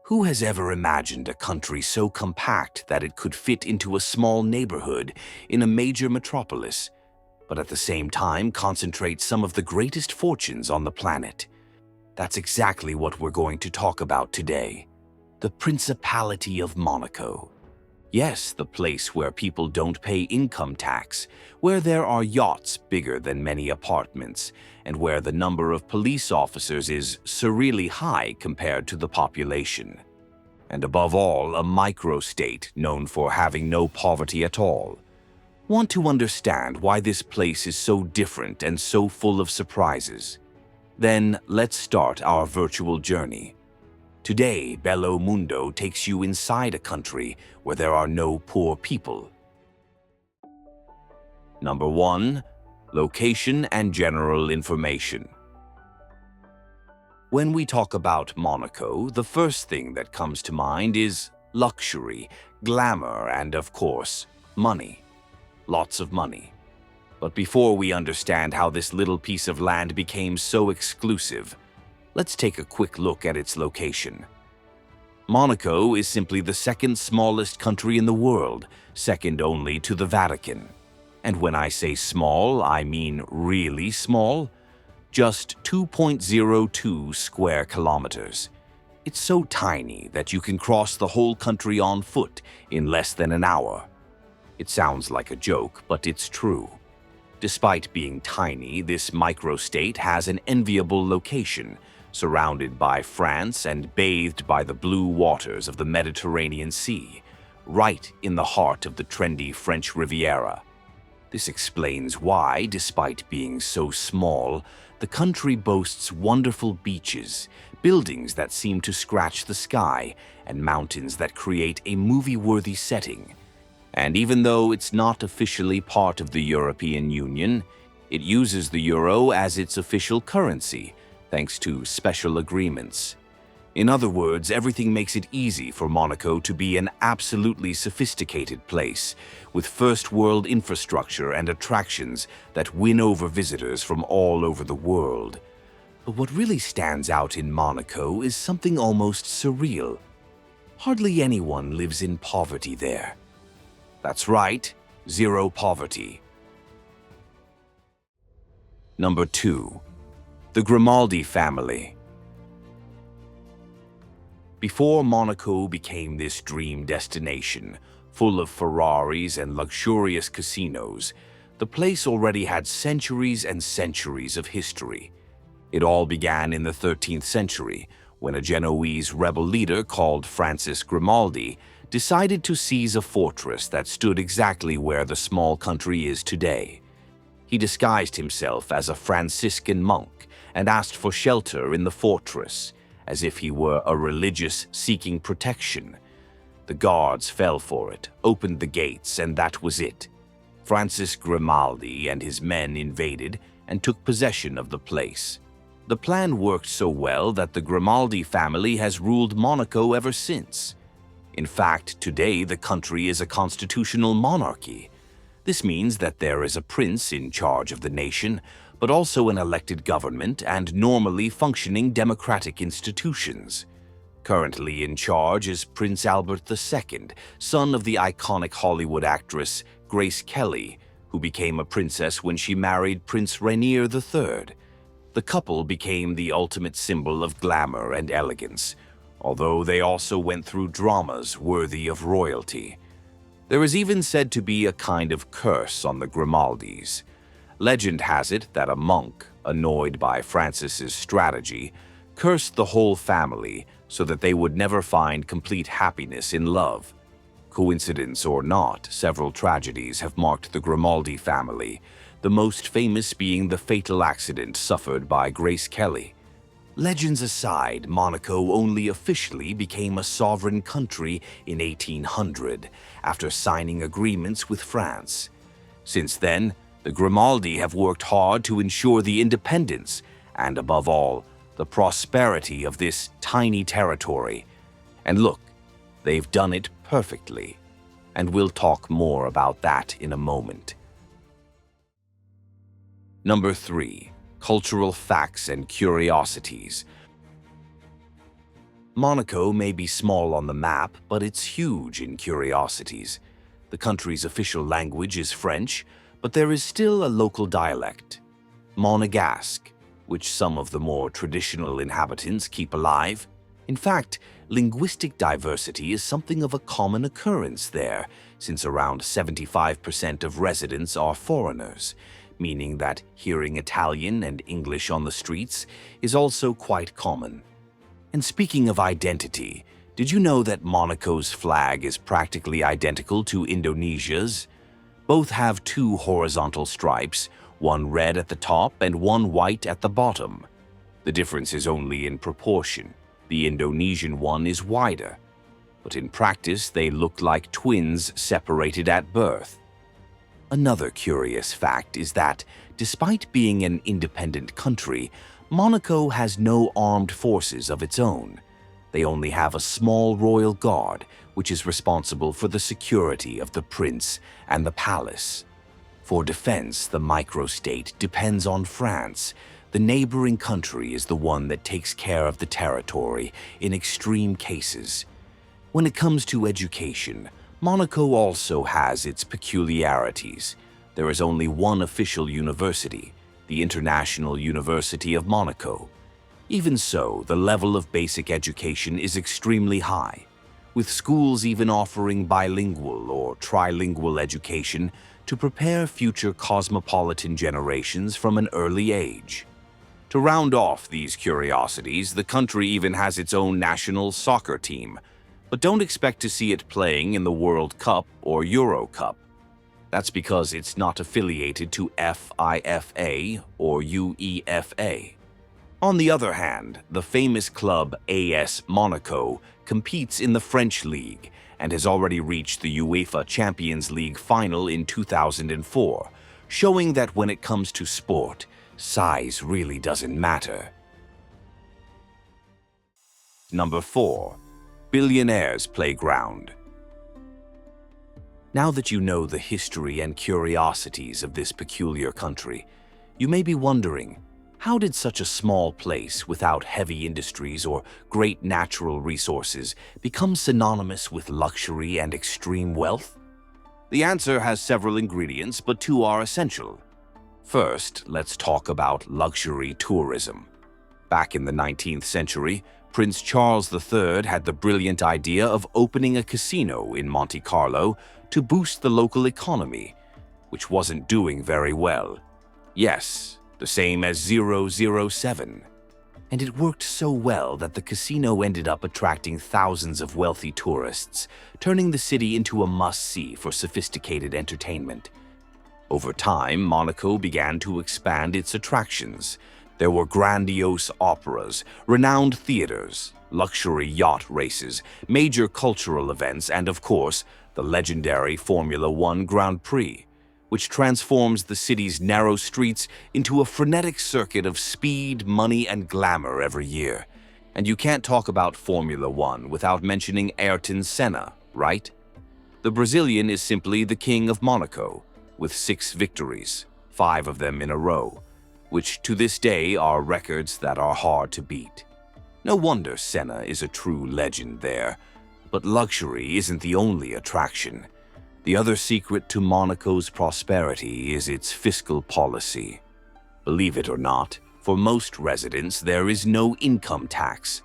Who has ever imagined a country so compact that it could fit into a small neighborhood in a major metropolis, but at the same time concentrate some of the greatest fortunes on the planet? That's exactly what we're going to talk about today. The Principality of Monaco. Yes, the place where people don't pay income tax, where there are yachts bigger than many apartments, and where the number of police officers is surreally high compared to the population. And above all, a microstate known for having no poverty at all. Want to understand why this place is so different and so full of surprises? Then let's start our virtual journey. Today, Bello Mundo takes you inside a country where there are no poor people. Number 1. Location and general information. When we talk about Monaco, the first thing that comes to mind is luxury, glamour, and of course, money. Lots of money. But before we understand how this little piece of land became so exclusive, let's take a quick look at its location. Monaco is simply the second smallest country in the world, second only to the Vatican. And when I say small, I mean really small. Just 2.02 square kilometers. It's so tiny that you can cross the whole country on foot in less than an hour. It sounds like a joke, but it's true. Despite being tiny, this microstate has an enviable location, surrounded by France and bathed by the blue waters of the Mediterranean Sea, right in the heart of the trendy French Riviera. This explains why, despite being so small, the country boasts wonderful beaches, buildings that seem to scratch the sky, and mountains that create a movie-worthy setting. And even though it's not officially part of the European Union, it uses the euro as its official currency, thanks to special agreements. In other words, everything makes it easy for Monaco to be an absolutely sophisticated place, with first-world infrastructure and attractions that win over visitors from all over the world. But what really stands out in Monaco is something almost surreal. Hardly anyone lives in poverty there. That's right, zero poverty. Number 2. The Grimaldi family. Before Monaco became this dream destination, full of Ferraris and luxurious casinos, the place already had centuries and centuries of history. It all began in the 13th century, when a Genoese rebel leader called Francis Grimaldi decided to seize a fortress that stood exactly where the small country is today. He disguised himself as a Franciscan monk and asked for shelter in the fortress, as if he were a religious seeking protection. The guards fell for it, opened the gates, and that was it. Francis Grimaldi and his men invaded and took possession of the place. The plan worked so well that the Grimaldi family has ruled Monaco ever since. In fact, today the country is a constitutional monarchy. This means that there is a prince in charge of the nation, but also an elected government and normally functioning democratic institutions. Currently in charge is Prince Albert II, son of the iconic Hollywood actress Grace Kelly, who became a princess when she married Prince Rainier III. The couple became the ultimate symbol of glamour and elegance, although they also went through dramas worthy of royalty. There is even said to be a kind of curse on the Grimaldis. Legend has it that a monk, annoyed by Francis's strategy, cursed the whole family so that they would never find complete happiness in love. Coincidence or not, several tragedies have marked the Grimaldi family, the most famous being the fatal accident suffered by Grace Kelly. Legends aside, Monaco only officially became a sovereign country in 1800 after signing agreements with France. Since then, the Grimaldi have worked hard to ensure the independence and, above all, the prosperity of this tiny territory. And look, they've done it perfectly. And we'll talk more about that in a moment. Number 3. Cultural facts and curiosities. Monaco may be small on the map, but it's huge in curiosities. The country's official language is French, but there is still a local dialect, Monegasque, which some of the more traditional inhabitants keep alive. In fact, linguistic diversity is something of a common occurrence there, since around 75% of residents are foreigners, meaning that hearing Italian and English on the streets is also quite common. And speaking of identity, did you know that Monaco's flag is practically identical to Indonesia's? Both have two horizontal stripes, one red at the top and one white at the bottom. The difference is only in proportion. The Indonesian one is wider, but in practice they look like twins separated at birth. Another curious fact is that, despite being an independent country, Monaco has no armed forces of its own. They only have a small royal guard, which is responsible for the security of the prince and the palace. For defense, the microstate depends on France. The neighboring country is the one that takes care of the territory in extreme cases. When it comes to education, Monaco also has its peculiarities. There is only one official university, the International University of Monaco. Even so, the level of basic education is extremely high, with schools even offering bilingual or trilingual education to prepare future cosmopolitan generations from an early age. To round off these curiosities, the country even has its own national soccer team, but don't expect to see it playing in the World Cup or Euro Cup. That's because it's not affiliated to FIFA or UEFA. On the other hand, the famous club AS Monaco competes in the French League and has already reached the UEFA Champions League final in 2004, showing that when it comes to sport, size really doesn't matter. Number 4. Billionaires' Playground. Now that you know the history and curiosities of this peculiar country, you may be wondering, how did such a small place without heavy industries or great natural resources become synonymous with luxury and extreme wealth? The answer has several ingredients, but two are essential. First, let's talk about luxury tourism. Back in the 19th century, Prince Charles III had the brilliant idea of opening a casino in Monte Carlo to boost the local economy, which wasn't doing very well. Yes, the same as 007. And it worked so well that the casino ended up attracting thousands of wealthy tourists, turning the city into a must-see for sophisticated entertainment. Over time, Monaco began to expand its attractions. There were grandiose operas, renowned theaters, luxury yacht races, major cultural events, and of course, the legendary Formula One Grand Prix, which transforms the city's narrow streets into a frenetic circuit of speed, money, and glamour every year. And you can't talk about Formula One without mentioning Ayrton Senna, right? The Brazilian is simply the king of Monaco, with 6 victories, 5 of them in a row, which to this day are records that are hard to beat. No wonder Senna is a true legend there. But luxury isn't the only attraction. The other secret to Monaco's prosperity is its fiscal policy. Believe it or not, for most residents there is no income tax.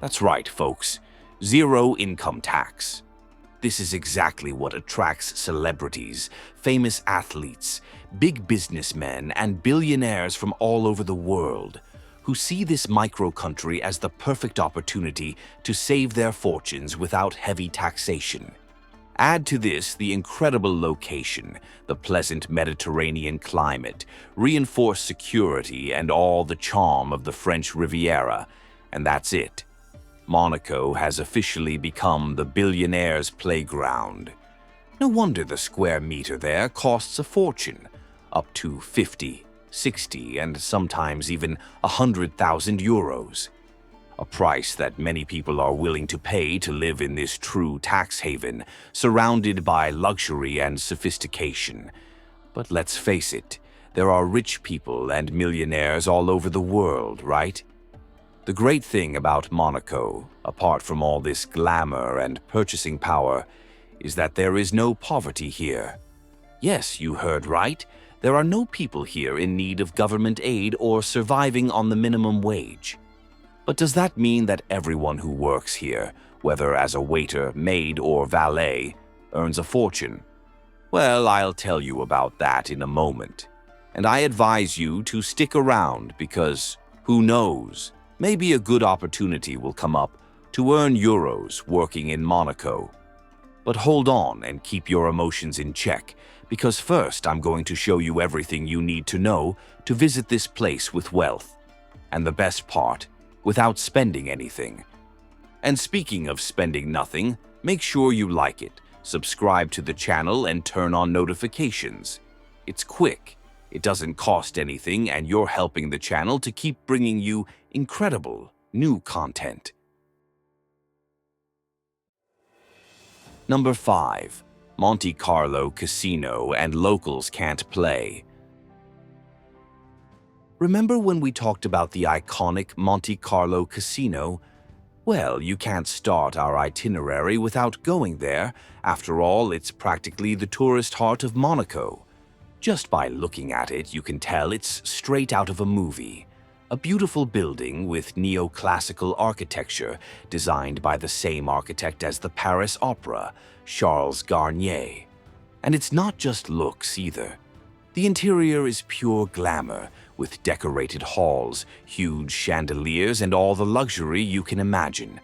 That's right, folks, 0 income tax. This is exactly what attracts celebrities, famous athletes, big businessmen, and billionaires from all over the world, who see this micro-country as the perfect opportunity to save their fortunes without heavy taxation. Add to this the incredible location, the pleasant Mediterranean climate, reinforced security, and all the charm of the French Riviera, and that's it. Monaco has officially become the billionaires' playground. No wonder the square meter there costs a fortune, up to 50, 60, and sometimes even 100,000 euros. A price that many people are willing to pay to live in this true tax haven, surrounded by luxury and sophistication. But let's face it, there are rich people and millionaires all over the world, right? The great thing about Monaco, apart from all this glamour and purchasing power, is that there is no poverty here. Yes, you heard right. There are no people here in need of government aid or surviving on the minimum wage. But does that mean that everyone who works here, whether as a waiter, maid, or valet, earns a fortune? Well, I'll tell you about that in a moment. And I advise you to stick around because, who knows, maybe a good opportunity will come up to earn euros working in Monaco. But hold on and keep your emotions in check, because first I'm going to show you everything you need to know to visit this place with wealth. And the best part, without spending anything. And speaking of spending nothing, make sure you like it, subscribe to the channel, and turn on notifications. It's quick, it doesn't cost anything, and you're helping the channel to keep bringing you incredible new content. Number 5. Monte Carlo Casino and locals can't play. Remember when we talked about the iconic Monte Carlo Casino? Well, you can't start our itinerary without going there. After all, it's practically the tourist heart of Monaco. Just by looking at it, you can tell it's straight out of a movie. A beautiful building with neoclassical architecture designed by the same architect as the Paris Opera, Charles Garnier. And it's not just looks either. The interior is pure glamour, with decorated halls, huge chandeliers, and all the luxury you can imagine.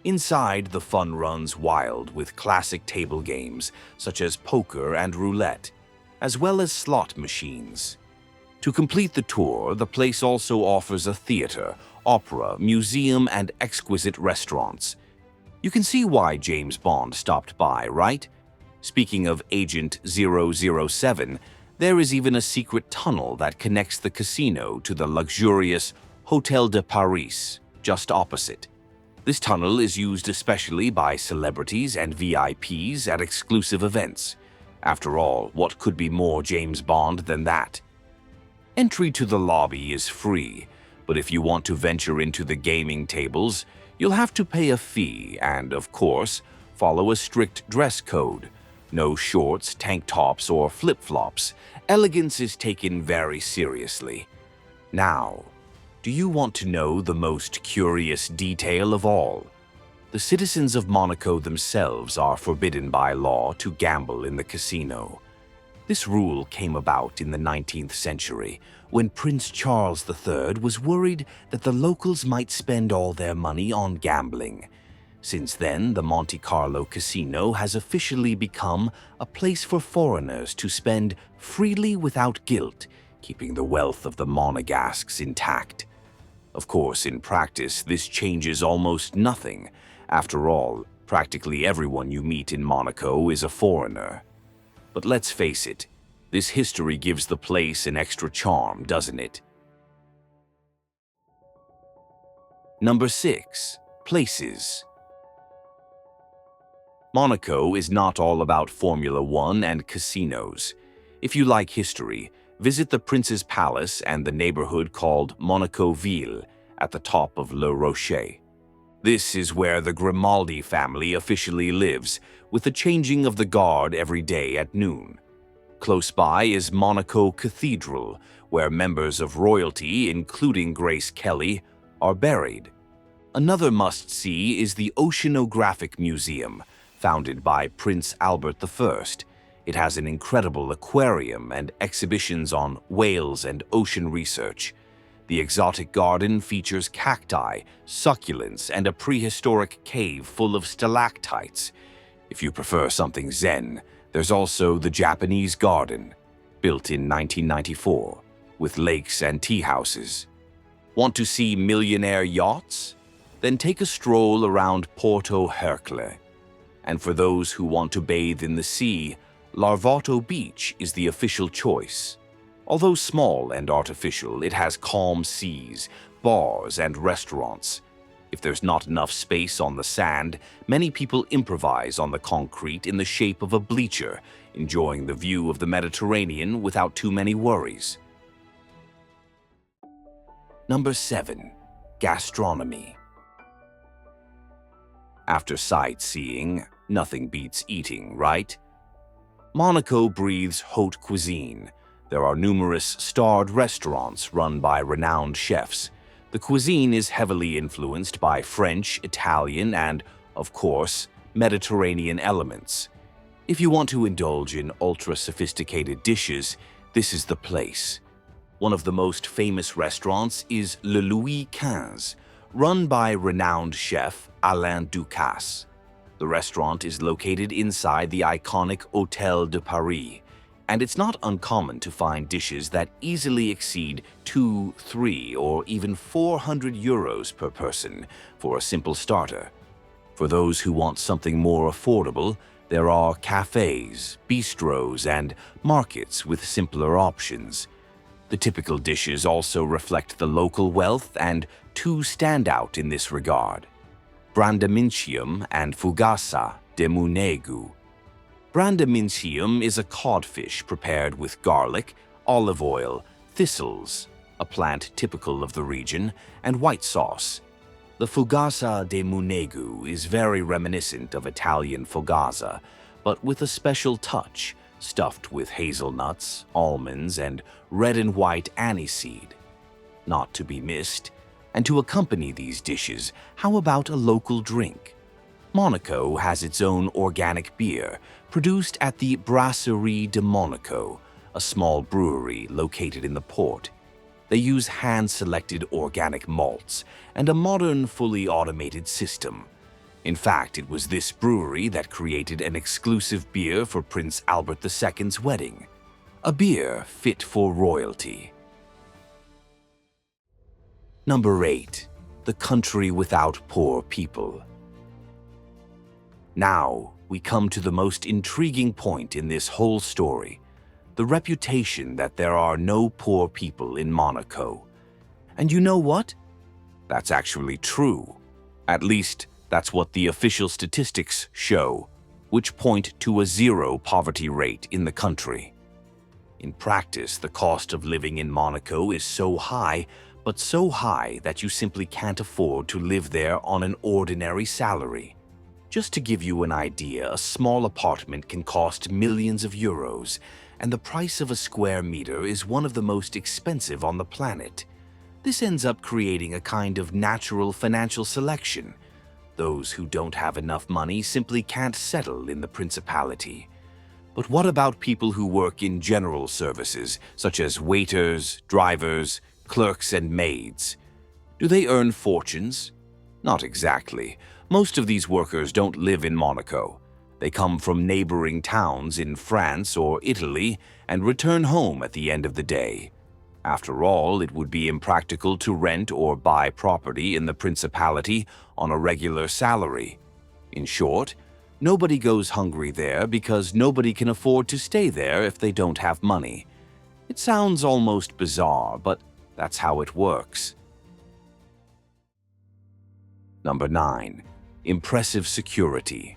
Inside, the fun runs wild with classic table games such as poker and roulette, as well as slot machines. To complete the tour, the place also offers a theater, opera, museum, and exquisite restaurants. You can see why James Bond stopped by, right? Speaking of Agent 007, there is even a secret tunnel that connects the casino to the luxurious Hôtel de Paris, just opposite. This tunnel is used especially by celebrities and VIPs at exclusive events. After all, what could be more James Bond than that? Entry to the lobby is free, but if you want to venture into the gaming tables, you'll have to pay a fee and, of course, follow a strict dress code. No shorts, tank tops, or flip-flops. Elegance is taken very seriously. Now, do you want to know the most curious detail of all? The citizens of Monaco themselves are forbidden by law to gamble in the casino. This rule came about in the 19th century when Prince Charles III was worried that the locals might spend all their money on gambling. Since then, the Monte Carlo Casino has officially become a place for foreigners to spend freely without guilt, keeping the wealth of the Monegasques intact. Of course, in practice, this changes almost nothing. After all, practically everyone you meet in Monaco is a foreigner. But let's face it, this history gives the place an extra charm, doesn't it? Number 6. Places. Monaco is not all about Formula One and casinos. If you like history, visit the Prince's Palace and the neighborhood called Monaco Ville at the top of Le Rocher. This is where the Grimaldi family officially lives, with the changing of the guard every day at noon. Close by is Monaco Cathedral, where members of royalty, including Grace Kelly, are buried. Another must-see is the Oceanographic Museum, founded by Prince Albert I. It has an incredible aquarium and exhibitions on whales and ocean research. The exotic garden features cacti, succulents, and a prehistoric cave full of stalactites. If you prefer something zen, there's also the Japanese Garden, built in 1994, with lakes and tea houses. Want to see millionaire yachts? Then take a stroll around Porto Hercle. And for those who want to bathe in the sea, Larvato Beach is the official choice. Although small and artificial, it has calm seas, bars, and restaurants. If there's not enough space on the sand, many people improvise on the concrete in the shape of a bleacher, enjoying the view of the Mediterranean without too many worries. Number 7. gastronomy. After sightseeing, nothing beats eating, right? Monaco breathes haute cuisine. There are numerous starred restaurants run by renowned chefs. The cuisine is heavily influenced by French, Italian, and, of course, Mediterranean elements. If you want to indulge in ultra-sophisticated dishes, this is the place. One of the most famous restaurants is Le Louis XV, run by renowned chef Alain Ducasse. The restaurant is located inside the iconic Hôtel de Paris, and it's not uncommon to find dishes that easily exceed 2, 3, or even 400 euros per person for a simple starter. For those who want something more affordable, there are cafes, bistros, and markets with simpler options. The typical dishes also reflect the local wealth, and two stand out in this regard: Brandamincium and Fugassa de Monaco. Brandamincium is a codfish prepared with garlic, olive oil, thistles, a plant typical of the region, and white sauce. The Fugassa de Monaco is very reminiscent of Italian fogazza, but with a special touch, stuffed with hazelnuts, almonds, and red and white aniseed. Not to be missed, and to accompany these dishes, how about a local drink? Monaco has its own organic beer, produced at the Brasserie de Monaco, a small brewery located in the port. They use hand-selected organic malts and a modern, fully automated system. In fact, it was this brewery that created an exclusive beer for Prince Albert II's wedding. A beer fit for royalty. Number 8. The country without poor people. Now, we come to the most intriguing point in this whole story: the reputation that there are no poor people in Monaco. And you know what? That's actually true. At least, that's what the official statistics show, which point to a zero poverty rate in the country. In practice, the cost of living in Monaco is so high, but so high that you simply can't afford to live there on an ordinary salary. Just to give you an idea, a small apartment can cost millions of euros, and the price of a square meter is one of the most expensive on the planet. This ends up creating a kind of natural financial selection. Those who don't have enough money simply can't settle in the principality. But what about people who work in general services, such as waiters, drivers, clerks, and maids? Do they earn fortunes? Not exactly. Most of these workers don't live in Monaco. They come from neighboring towns in France or Italy and return home at the end of the day. After all, it would be impractical to rent or buy property in the principality on a regular salary. In short, nobody goes hungry there because nobody can afford to stay there if they don't have money. It sounds almost bizarre, but that's how it works. Number 9. Impressive security.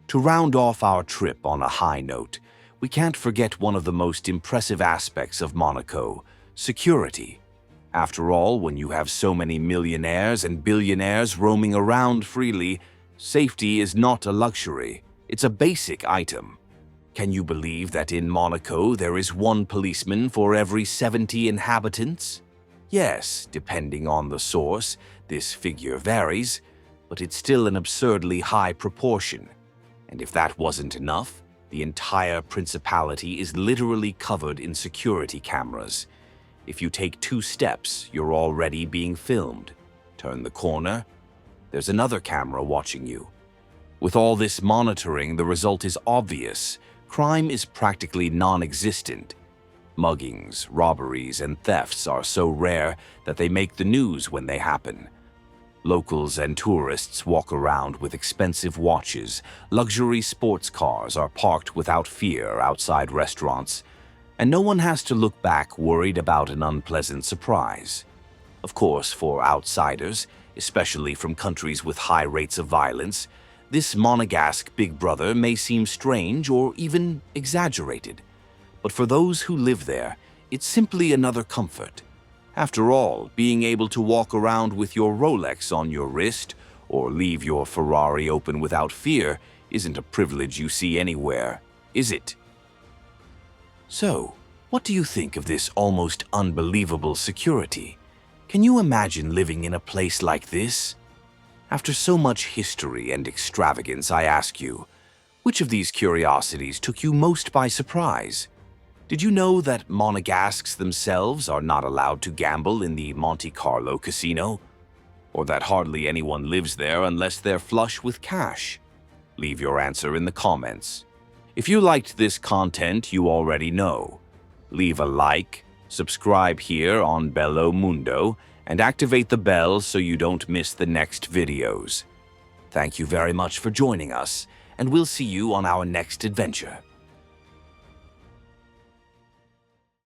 To round off our trip on a high note, we can't forget one of the most impressive aspects of Monaco: security. After all, when you have so many millionaires and billionaires roaming around freely, safety is not a luxury, it's a basic item. Can you believe that in Monaco there is one policeman for every 70 inhabitants? Yes, depending on the source, this figure varies, but it's still an absurdly high proportion. And if that wasn't enough, the entire principality is literally covered in security cameras. If you take 2 steps, you're already being filmed. Turn the corner, there's another camera watching you. With all this monitoring, the result is obvious. Crime is practically non-existent. Muggings, robberies, and thefts are so rare that they make the news when they happen. Locals and tourists walk around with expensive watches, luxury sports cars are parked without fear outside restaurants, and no one has to look back worried about an unpleasant surprise. Of course, for outsiders, especially from countries with high rates of violence, this Monegasque Big Brother may seem strange or even exaggerated. But for those who live there, it's simply another comfort. After all, being able to walk around with your Rolex on your wrist or leave your Ferrari open without fear isn't a privilege you see anywhere, is it? So, what do you think of this almost unbelievable security? Can you imagine living in a place like this? After so much history and extravagance, I ask you, which of these curiosities took you most by surprise? Did you know that Monegasques themselves are not allowed to gamble in the Monte Carlo casino? Or that hardly anyone lives there unless they're flush with cash? Leave your answer in the comments. If you liked this content, you already know. Leave a like, subscribe here on Bello Mundo, and activate the bell so you don't miss the next videos. Thank you very much for joining us, and we'll see you on our next adventure.